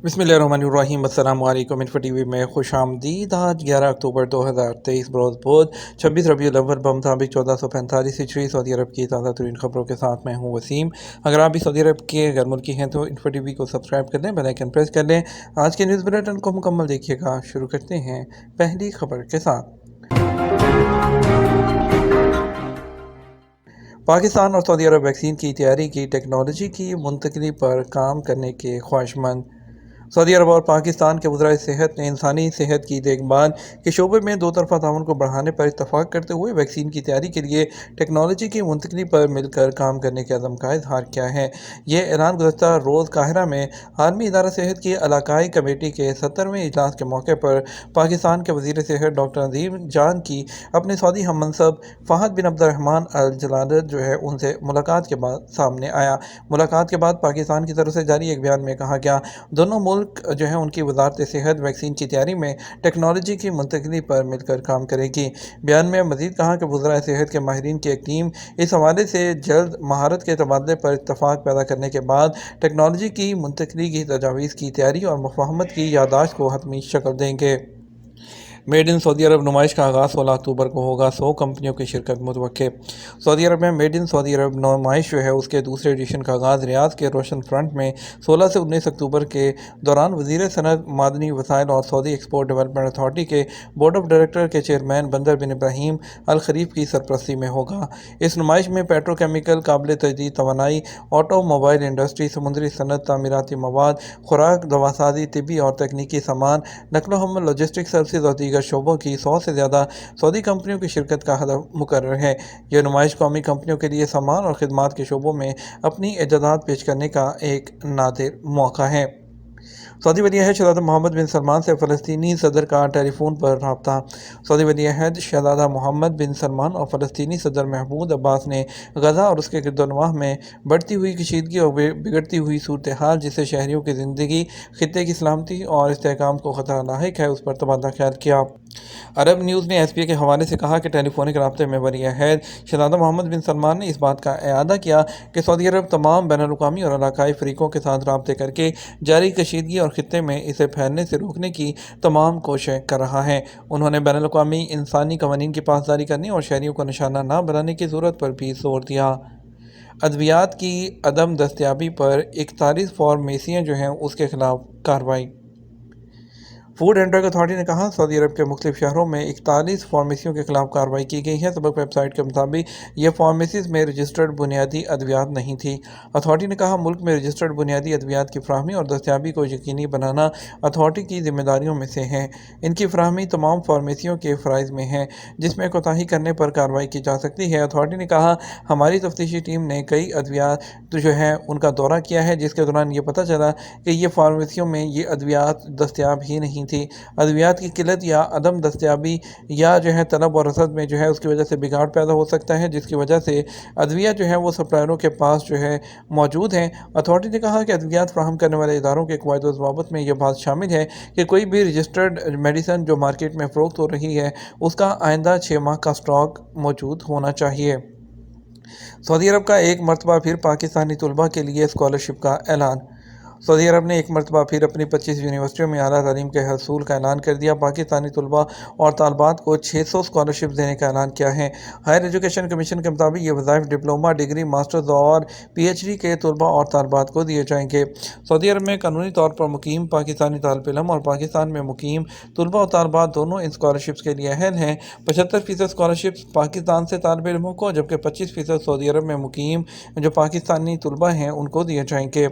बिस्मिल्लाहिर्रहमानिर्रहीम। अस्सलाम वालेकुम। इन्फो टीवी में खुश आमदीद। आज 11 अक्टूबर 2023 बरोज़ बुध 26 रबीउल अव्वल बमुताबिक 1445 हिजरी सऊदी अरब की ताज़ा तरीन खबरों के साथ मैं हूँ वसीम। अगर आप भी सऊदी अरब के गैर मुल्की हैं तो इन्फो टीवी को सब्सक्राइब कर लें, बेल आइकन प्रेस कर लें। आज के न्यूज़ बुलेटिन को मुकम्मल देखिएगा। शुरू करते हैं पहली खबर के साथ। पाकिस्तान और सऊदी अरब वैक्सीन की तैयारी की टेक्नोलॉजी की मुंतकली पर काम करने के ख्वाहिशमंद। सऊदी अरब और पाकिस्तान के वज़राए सेहत ने इंसानी सेहत की देखभाल के शोबे में दो तरफ़ा ताउन को बढ़ाने पर इत्तफ़ाक़ करते हुए वैक्सीन की तैयारी के लिए टेक्नोलॉजी की मुंतकली पर मिलकर काम करने के अज़म का इज़हार किया है। ये ऐलान गुज़श्ता रोज़ काहिरा में आलमी इदारा सेहत की इलाकाई कमेटी के 70वें इजलास के मौके पर पाकिस्तान के वज़ीर सेहत डॉक्टर नदीम जान की अपने सऊदी हम मनसब फ़हद बिन अब्दुर्रहमान अल जलालत उनसे मुलाकात के बाद सामने आया। मुलाकात के बाद पाकिस्तान की तरफ से जारी एक बयान में कहा गया, दोनों मुल्क उनकी वजारत सेहत वैक्सीन की तैयारी में टेक्नोलॉजी की मुंतकली पर मिलकर काम करेगी। बयान में मज़ीद कहा कि वज़राए सेहत के माहिरीन की एक टीम इस हवाले से जल्द महारत के तबादले पर इत्तफ़ाक़ पैदा करने के बाद टेक्नोलॉजी की मुंतकली की तजावीज़ की तैयारी और मुफ़ाहमत की यादाश्त को हतमी शक्ल देंगे। मेड इन सऊदी अरब नुमाइश का आगाज़ 16 अक्टूबर को होगा। 100 कंपनियों की शिरकत मुतवक्के। सऊदी अरब में मेड इन सऊदी अरब नुमाइश उसके दूसरे एडिशन का आगाज़ रियाद के रोशन फ्रंट में 16 से 19 अक्टूबर के दौरान वज़ीर सनअत मादनी वसाइल और सऊदी एक्सपोर्ट डेवलपमेंट अथॉरिटी के बोर्ड ऑफ डायरेक्टर के चेयरमैन बंदर बिन इब्राहीम अल खरीफ की सरपरस्ती में होगा। इस नुमाइश में पेट्रोकेमिकल, काबिल तजदीद तवानाई, ऑटो मोबाइल इंडस्ट्री, समुद्री सनत, तामीराती मवाद, खुराक, दवासाजी, तिबी और तकनीकी सामान, नकलो हमल, लॉजिस्टिक सर्विस और दीगर शोबों की 100 से ज़्यादा सऊदी कंपनियों की शिरकत का हदफ मुकर्रर है। यह नुमाइश कौमी कंपनियों के लिए सामान और खिदमात के शोबों में अपनी इजादात पेश करने का एक नादिर मौका है। सऊदी वली-ए-अहद शहज़ादा मोहम्मद बिन सलमान से फ़लस्तीनी सदर का टेलीफोन पर रब्ता। सऊदी वली-ए-अहद शहज़ादा मोहम्मद बिन सलमान और फ़लस्तीनी सदर महमूद अब्बास ने गज़ा और उसके गिरदोनवाह में बढ़ती हुई कशीदगी और बिगड़ती हुई सूरत हाल, जिससे शहरियों की ज़िंदगी, खित्ते की सलामती और इस्तेहकाम को ख़तरा लाहिक है, उस पर तबादला ख्याल किया। अरब न्यूज़ ने एसपीए के हवाले से कहा कि टेलीफोनिक राब्ते में वली-ए-अहद शहज़ादा मोहम्मद बिन सलमान ने इस बात का इआदा किया कि सऊदी अरब तमाम बैनुल-अक़वामी और इलाकाई फ़रीक़ों के साथ राब्ते करके जारी कशीदगी और खित्ते में इसे फैलने से रोकने की तमाम कोशिशें कर रहा है। उन्होंने बैनुल-अक़वामी इंसानी क़वानीन की पासदारी करने और शहरियों को निशाना न बनाने की ज़रूरत पर भी जोर दिया। अद्वियात की अदम दस्तयाबी पर 41 फार्मेसियाँ उसके खिलाफ कार्रवाई। फूड एंड ड्रग अथॉरिटी ने कहा, सऊदी अरब के मुख्तलिफ शहरों में 41 फार्मेसियों के खिलाफ कार्रवाई की गई है। सबक वेबसाइट के मुताबिक ये फार्मेसीज में रजिस्टर्ड बुनियादी अद्वियात नहीं थी। अथॉरिटी ने कहा, मुल्क में रजिस्टर्ड बुनियादी अद्वियात की फराहमी और दस्तयाबी को यकीनी बनाना अथॉरिटी की जिम्मेदारियों में से है। इनकी फराहमी तमाम फार्मेसियों के फ़राइज़ में है, जिसमें कोताही करने पर कार्रवाई की जा सकती है। अथॉरिटी ने कहा, हमारी तफ्तीशी टीम ने कई अद्वियात उनका दौरा किया है, जिसके दौरान ये पता चला कि ये फार्मेसियों में ये अद्वियात दस्तयाब ही नहीं थी। अद्वियात की किल्लत या अदम दस्तयाबी या तलब और रसद में उसकी वजह से बिगाड़ पैदा हो सकता है, जिसकी वजह से अद्विया वो सप्लायरों के पास मौजूद हैं। अथॉरिटी ने कहा कि अद्वियात फराहम करने वाले इदारों के क़वायद व ज़वाबित में यह बात शामिल है कि कोई भी रजिस्टर्ड मेडिसन जो मार्केट में फ़रोख्त हो रही है, उसका आइंदा 6 माह का स्टॉक मौजूद होना चाहिए। सऊदी अरब का एक मरतबा फिर पाकिस्तानी तलबा के लिए स्कॉलरशिप का ऐलान। सऊदी अरब ने एक मरतबा फिर अपनी 25 यूनिवर्सिटियों में आला तालीम के हसूल का ऐलान कर दिया। पाकिस्तानी तलबा और तालबात को 600 स्कॉलरशिप देने का ऐलान किया है। हायर एजुकेशन कमीशन के मुताबिक ये वज़ाइफ डिप्लोमा, डिग्री, मास्टर्स और PhD के तलबा और तालबात को दिए जाएंगे। सऊदी अरब में कानूनी तौर पर मुकीम पाकिस्तानी तालिब इल्म और पाकिस्तान में मुकीम तलबा और तालबात दोनों इन स्कॉलरशिप्स के लिए अहल हैं। 75% स्कॉलरशिप पाकिस्तान से तालिब इल्मों को, जबकि 25% सऊदी अरब में मुकीम जो पाकिस्तानी तलबा हैं उनको दिए जाएंगे।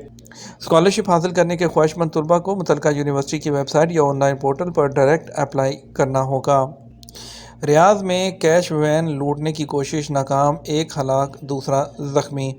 स्कॉलरशिप हासिल करने के ख्वाहिशमंद तलबा को मुतल्लिका यूनिवर्सिटी की वेबसाइट या ऑनलाइन पोर्टल पर डायरेक्ट अप्लाई करना होगा। रियाद में कैश वैन लूटने की कोशिश नाकाम, 1 हलाक, दूसरा ज़ख्मी।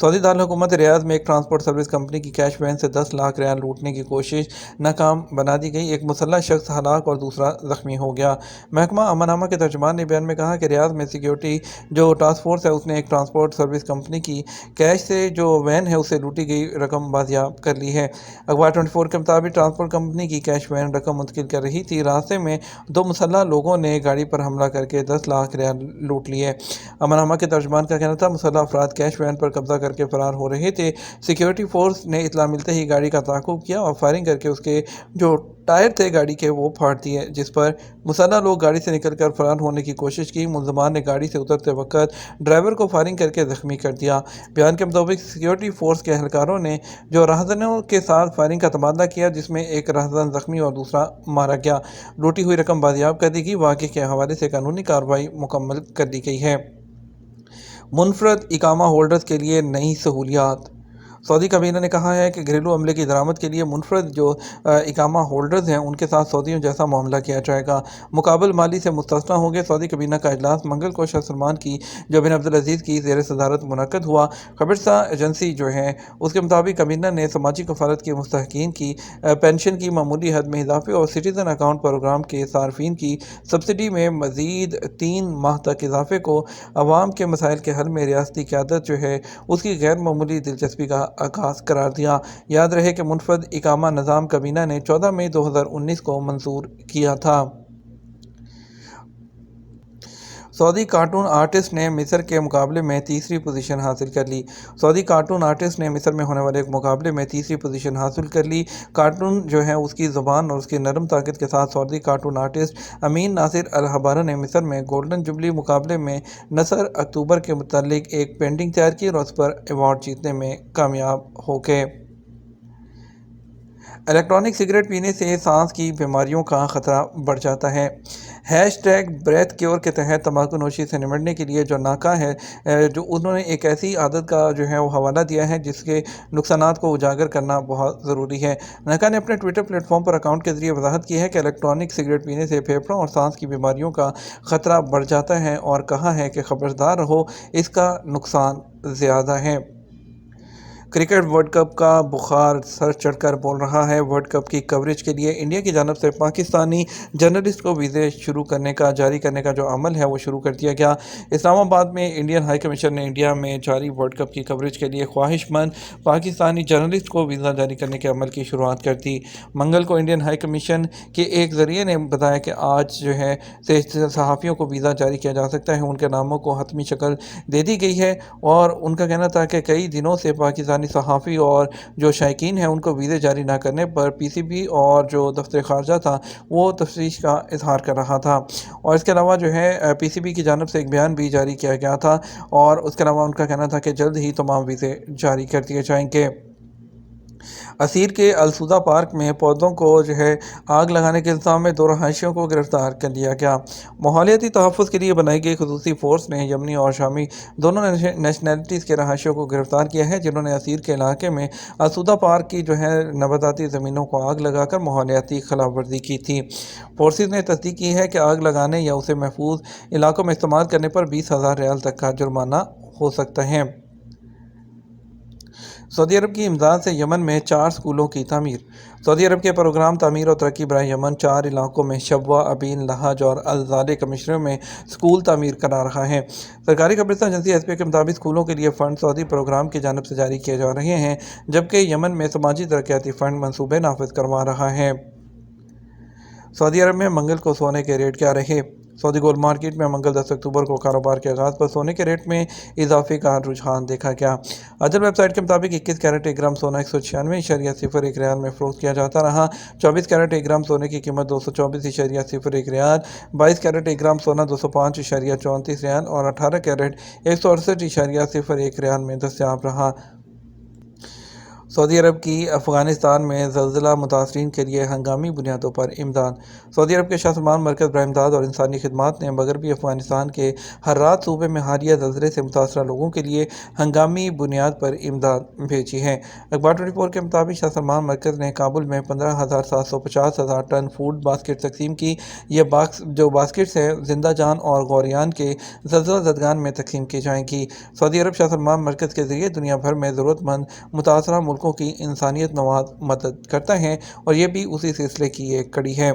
सऊदी दारुल हुकूमत रियाद में एक ट्रांसपोर्ट सर्विस कंपनी की कैश वैन से 10 लाख रियाल लूटने की कोशिश नाकाम बना दी गई। एक मुसल्लह शख्स हलाक और दूसरा ज़ख्मी हो गया। महकमा अमन के तर्जुमान ने बयान में कहा कि रियाद में सिक्योरिटी टास्क फोर्स है, उसने एक ट्रांसपोर्ट सर्विस कंपनी की कैश से वैन है उससे लूटी गई रकम बाजियाब कर ली है। अखबार 24 के मुताबिक ट्रांसपोर्ट कंपनी की कैश वैन रकम मुंतकिल कर रही थी। रास्ते में 2 मुसल्लह लोगों ने गाड़ी پر حملہ کر کے 10 لاکھ ریال لوٹ لیے۔ امن کے ترجمان کا کہنا تھا مسلح افراد کیش وین پر قبضہ کر کے فرار ہو رہے تھے۔ سیکیورٹی فورس نے اطلاع ملتے ہی گاڑی کا تعاقب کیا اور فائرنگ کر کے اس کے جو ٹائر تھے گاڑی کے وہ پھاڑ دیے، جس پر مسلح لوگ گاڑی سے نکل کر فرار ہونے کی کوشش کی۔ ملزمان نے گاڑی سے اترتے وقت ڈرائیور کو فائرنگ کر کے زخمی کر دیا۔ بیان کے مطابق سیکیورٹی فورس کے اہلکاروں نے جو راہزنوں کے ساتھ فائرنگ کا تبادلہ کیا، جس میں ایک راہزن زخمی اور دوسرا مارا گیا۔ لوٹی ہوئی رقم بازیاب کر دی گئی۔ واقعے کے حوالے سے قانونی کارروائی مکمل کر لی گئی ہے۔ منفرد اقامہ ہولڈرز کے لیے نئی سہولیات۔ سعودی کابینہ نے کہا ہے کہ گھریلو عملے کی درآمد کے لیے منفرد جو اقامہ ہولڈرز ہیں ان کے ساتھ سعودیوں جیسا معاملہ کیا جائے گا، مقابل مالی سے مستثنیٰ ہوں گے۔ سعودی کابینہ کا اجلاس منگل کو شاہ سلمان کی جو بن عبدالعزیز کی زیر صدارت منعقد ہوا۔ خبرسا ایجنسی جو ہے اس کے مطابق کابینہ نے سماجی کفالت کے مستحقین کی پنشن کی معمولی حد میں اضافے اور سٹیزن اکاؤنٹ پروگرام کے صارفین کی سبسڈی میں مزید 3 ماہ تک اضافے کو عوام کے مسائل کے حل میں ریاستی قیادت جو ہے اس کی غیر معمولی دلچسپی کا آغاز قرار دیا۔ یاد رہے کہ منفرد اقامہ نظام کابینہ نے 14 مئی 2019 کو منظور کیا تھا۔ سعودی کارٹون آرٹسٹ نے مصر کے مقابلے میں تیسری پوزیشن حاصل کر لی۔ سعودی کارٹون آرٹسٹ نے مصر میں ہونے والے ایک مقابلے میں تیسری پوزیشن حاصل کر لی۔ کارٹون جو ہے اس کی زبان اور اس کی نرم طاقت کے ساتھ سعودی کارٹون آرٹسٹ امین ناصر الحبارہ نے مصر میں گولڈن جوبلی مقابلے میں نثر اکتوبر کے متعلق ایک پینٹنگ تیار کی اور اس پر ایوارڈ جیتنے میں کامیاب ہو گئے۔ الیکٹرانک سگریٹ پینے سے سانس کی بیماریوں کا خطرہ بڑھ جاتا ہے۔ ہیش ٹیگ بریتھ کیور کے تحت تمباکو نوشی سے نمٹنے کے لیے جو ناکا ہے جو انہوں نے ایک ایسی عادت کا جو ہے وہ حوالہ دیا ہے جس کے نقصانات کو اجاگر کرنا بہت ضروری ہے۔ ناکا نے اپنے ٹویٹر پلیٹ فارم پر اکاؤنٹ کے ذریعے وضاحت کی ہے کہ الیکٹرانک سگریٹ پینے سے پھیپھڑوں اور سانس کی بیماریوں کا خطرہ بڑھ جاتا ہے اور کہا ہے کہ خبردار رہو، اس کا نقصان زیادہ ہے۔ کرکٹ ورلڈ کپ کا بخار سر چڑھ کر بول رہا ہے۔ ورلڈ کپ کی کوریج کے لیے انڈیا کی جانب سے پاکستانی جرنلسٹ کو ویزے جاری کرنے کا جو عمل ہے وہ شروع کر دیا گیا۔ اسلام آباد میں انڈین ہائی کمیشن نے انڈیا میں جاری ورلڈ کپ کی کوریج کے لیے خواہش مند پاکستانی جرنلسٹ کو ویزا جاری کرنے کے عمل کی شروعات کر دی۔ منگل کو انڈین ہائی کمیشن کے ایک ذریعے نے بتایا کہ آج جو ہے صحافیوں کو ویزا جاری کیا جا سکتا ہے۔ ان کے ناموں کو حتمی شکل دے دی گئی ہے اور ان کا کہنا تھا کہ کئی دنوں سے پاکستانی صحافی اور جو شائقین ہیں ان کو ویزے جاری نہ کرنے پر پی سی بی اور جو دفتر خارجہ تھا وہ تشویش کا اظہار کر رہا تھا، اور اس کے علاوہ جو ہے پی سی بی کی جانب سے ایک بیان بھی جاری کیا گیا تھا اور اس کے علاوہ ان کا کہنا تھا کہ جلد ہی تمام ویزے جاری کر دیے جائیں گے۔ اسیر کے السودہ پارک میں پودوں کو جو ہے آگ لگانے کے الزام میں 2 رہائشیوں کو گرفتار کر لیا گیا۔ ماحولیاتی تحفظ کے لیے بنائی گئی خصوصی فورس نے یمنی اور شامی دونوں نیشنلٹیز کے رہائشیوں کو گرفتار کیا ہے جنہوں نے اسیر کے علاقے میں السودہ پارک کی جو ہے نباتاتی زمینوں کو آگ لگا کر ماحولیاتی خلاف ورزی کی تھی۔ فورسز نے تصدیق کی ہے کہ آگ لگانے یا اسے محفوظ علاقوں میں استعمال کرنے پر 20,000 ریال تک کا جرمانہ ہو سکتا ہے۔ سعودی عرب کی امداد سے یمن میں 4 اسکولوں کی تعمیر۔ سعودی عرب کے پروگرام تعمیر اور ترقی برائے یمن 4 علاقوں میں شبوہ، ابین، لحج اور الزالے کمشنریوں میں اسکول تعمیر کرا رہا ہے۔ سرکاری خبرسا ایجنسی ایس پی اے کے مطابق اسکولوں کے لیے فنڈ سعودی پروگرام کی جانب سے جاری کیے جا رہے ہیں، جبکہ یمن میں سماجی ترقیاتی فنڈ منصوبے نافذ کروا رہا ہے۔ سعودی عرب میں منگل کو سونے کے ریٹ کیا رہے؟ سعودی گولڈ مارکیٹ میں منگل 10 اکتوبر کو کاروبار کے آغاز پر سونے کے ریٹ میں اضافے کا رجحان دیکھا گیا۔ اجل ویب سائٹ کے مطابق 21 کیرٹ 1 گرام سونا 196.01 ریال میں فروخت کیا جاتا رہا۔ 24 کیرٹ 1 گرام سونے کی قیمت 224.01 ریال، 22 کیرٹ 1 گرام سونا 205.34 ریال اور 18 کیرٹ 168.01 ریال میں دستیاب رہا۔ سعودی عرب کی افغانستان میں زلزلہ متاثرین کے لیے ہنگامی بنیادوں پر امداد۔ سعودی عرب کے شاہ سلمان مرکز برائے امداد اور انسانی خدمات نے مغربی افغانستان کے ہرات صوبے میں حالیہ زلزلے سے متاثرہ لوگوں کے لیے ہنگامی بنیاد پر امداد بھیجی ہے۔ اخبار 24 کے مطابق شاہ سلمان مرکز نے کابل میں 15,750 ٹن فوڈ باسکٹ تقسیم کی۔ یہ جو باسکٹس ہیں زندہ جان اور غوریان کے زلزلہ زدگان میں تقسیم کی جائیں گی۔ سعودی عرب شاہ سلمان مرکز کے ذریعے دنیا بھر میں ضرورت مند متاثرہ ملکوں کی انسانیت نواز مدد کرتا ہے اور یہ بھی اسی سلسلے کی ایک کڑی ہے۔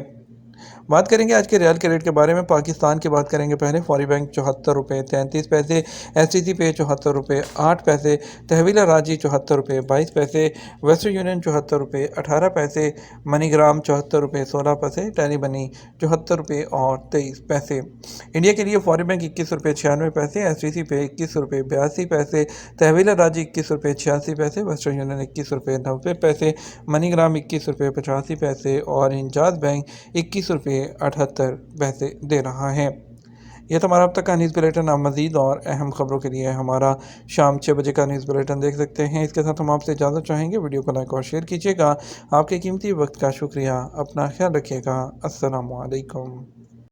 बात करेंगे आज के रियाल के रेट के बारे में। पाकिस्तान की बात करेंगे पहले। फौरी बैंक 74 रुपये 33 पैसे, STC पे 74 रुपये 8 पैसे, तहवीला राजी 74 रुपये 22 पैसे, वेस्टर्न यूनियन 74 रुपये 18 पैसे, मनीग्राम 74 रुपये 16 पैसे, टेली मनी 74 रुपये और 23 पैसे। इंडिया के लिए फौरी बैंक 21 रुपये 96 पैसे, STC पे 21 रुपये 82 पैसे, तहवीला राजी 21 रुपये 86 पैसे, वेस्टर्न यूनियन 21 रुपये 90 पैसे, मनीग्राम 21 रुपये 85 पैसे और इंजाज बैंक 21 रुपये 78 पैसे दे रहा है। यह तो हमारा अब तक का न्यूज़ बुलेटिन। आप मज़ीद और अहम खबरों के लिए हमारा शाम 6 बजे का न्यूज़ बुलेटिन देख सकते हैं। इसके साथ हम आपसे इजाज़त चाहेंगे। वीडियो को लाइक और शेयर कीजिएगा। आपके कीमती वक्त का शुक्रिया। अपना ख्याल रखिएगा। अस्सलामु अलैकुम।